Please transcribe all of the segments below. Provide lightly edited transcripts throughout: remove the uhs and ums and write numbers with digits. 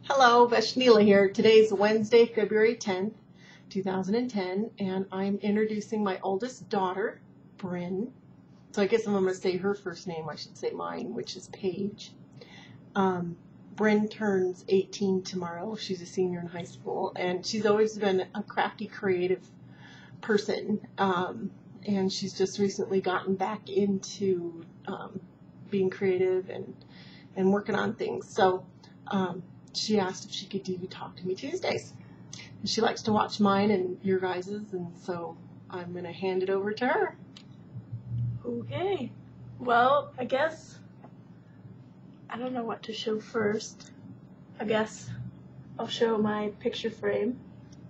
Hello, Veshnila here. Today's Wednesday, February 10th, 2010, and I'm introducing my oldest daughter, Bryn. So I guess I'm going to say her first name, I should say mine, which is Paige. Bryn turns 18 tomorrow. She's a senior in high school, and she's always been a crafty, creative person, and she's just recently gotten back into being creative and working on things. So she asked if she could do Talk to Me Tuesdays. And she likes to watch mine and your guys's, and so I'm going to hand it over to her. Okay. Well, I guess I don't know what to show first. I guess I'll show my picture frame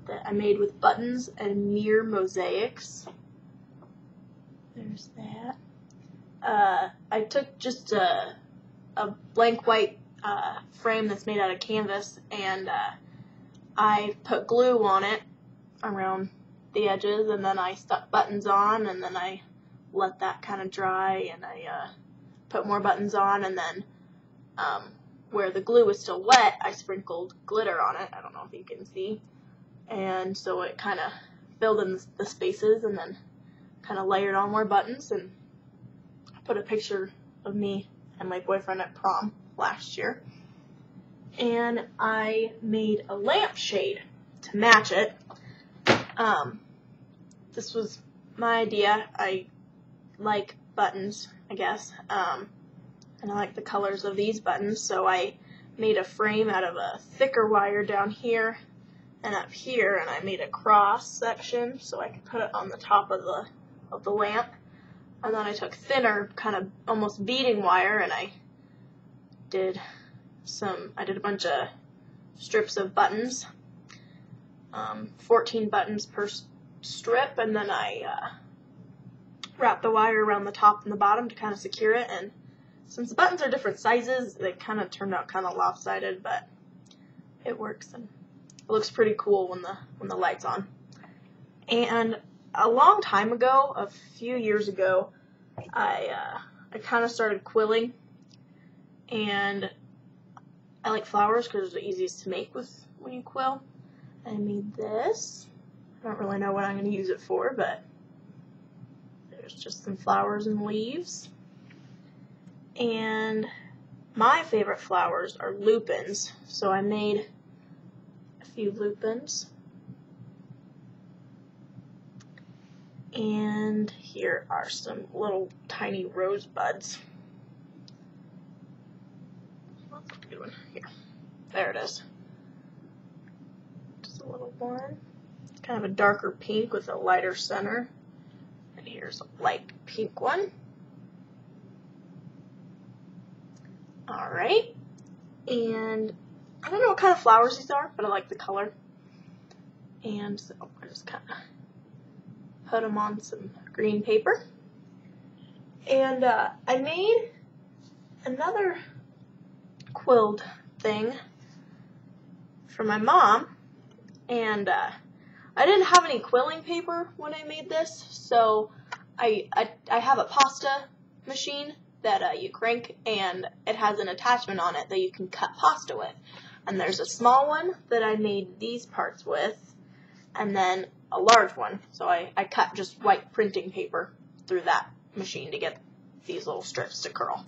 that I made with buttons and mirror mosaics. There's that. I took just a blank white frame that's made out of canvas, and I put glue on it around the edges, and then I stuck buttons on, and then I let that kind of dry, and I put more buttons on, and then where the glue was still wet, I sprinkled glitter on it. I don't know if you can see. And so it kind of filled in the spaces, and then kind of layered on more buttons, and I put a picture of me and my boyfriend at prom last year. And I made a lampshade to match it. This was my idea. I like buttons, I guess, and I like the colors of these buttons, so I made a frame out of a thicker wire down here and up here, and I made a cross section so I could put it on the top of the lamp. And then I took thinner, kind of almost beading wire, and I did a bunch of strips of buttons, 14 buttons per strip, and then I wrapped the wire around the top and the bottom to kind of secure it. And since the buttons are different sizes, they kind of turned out kind of lopsided, but it works and it looks pretty cool when the light's on. And a long time ago, a few years ago, I kind of started quilling, and I like flowers because they're the easiest to make when you quill. I made this. I don't really know what I'm going to use it for, but there's just some flowers and leaves. And my favorite flowers are lupins, so I made a few lupins. And here are some little tiny rosebuds. What's a good one? Here. There it is. Just a little one. It's kind of a darker pink with a lighter center. And here's a light pink one. Alright. And I don't know what kind of flowers these are, but I like the color. And so I just kind of put them on some green paper. And I made another quilled thing for my mom, and I didn't have any quilling paper when I made this, so I have a pasta machine that you crank, and it has an attachment on it that you can cut pasta with. And there's a small one that I made these parts with, and then a large one. So I cut just white printing paper through that machine to get these little strips to curl.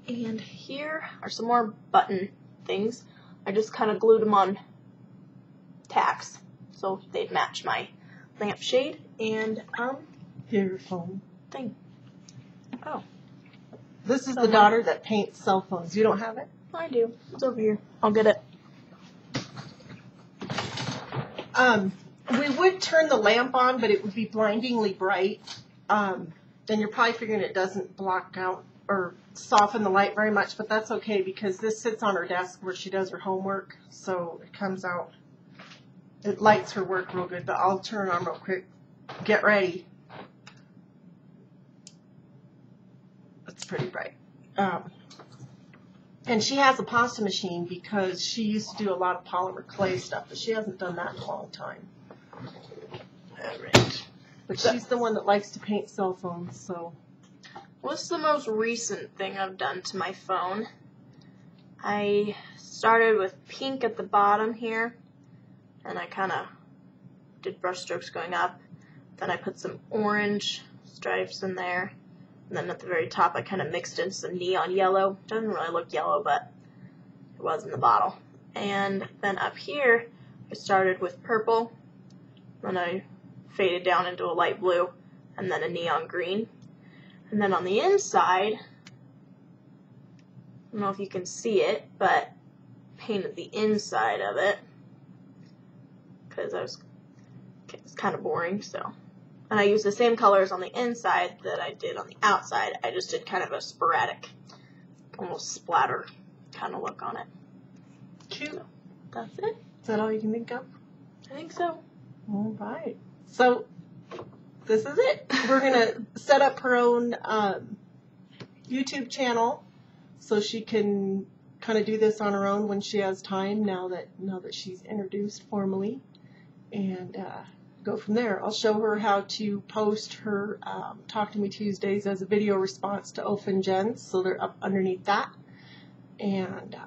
And here are some more button things. I just kind of glued them on tacks so they'd match my lampshade. And Your phone. thing. Oh. This is the daughter that paints cell phones. You don't have it? I do. It's over here. I'll get it. We would turn the lamp on, but it would be blindingly bright. And you're probably figuring it doesn't block out or soften the light very much, but that's okay because this sits on her desk where she does her homework, so it comes out. It lights her work real good, but I'll turn it on real quick. Get ready. It's pretty bright. And she has a pasta machine because she used to do a lot of polymer clay stuff, but she hasn't done that in a long time. All right. But she's the one that likes to paint cell phones, so What's the most recent thing I've done to my phone? I started with pink at the bottom here, and I kind of did brush strokes going up. Then I put some orange stripes in there, and then at the very top I kind of mixed in some neon yellow. Doesn't really look yellow, but it was in the bottle. And then up here I started with purple, then I faded down into a light blue, and then a neon green. And then on the inside, I don't know if you can see it, but painted the inside of it because it's kind of boring. So, and I used the same colors on the inside that I did on the outside. I just did kind of a sporadic, almost splatter kind of look on it. Cute. So, that's it. Is that all you can think of? I think so. All right. So this is it. We're gonna set up her own YouTube channel so she can kind of do this on her own when she has time. Now that she's introduced formally, and go from there. I'll show her how to post her Talk to Me Tuesdays as a video response to Oph and Jen's, so they're up underneath that, and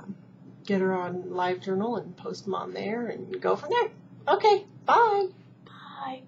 get her on LiveJournal and post them on there and go from there. Okay, bye. Bye.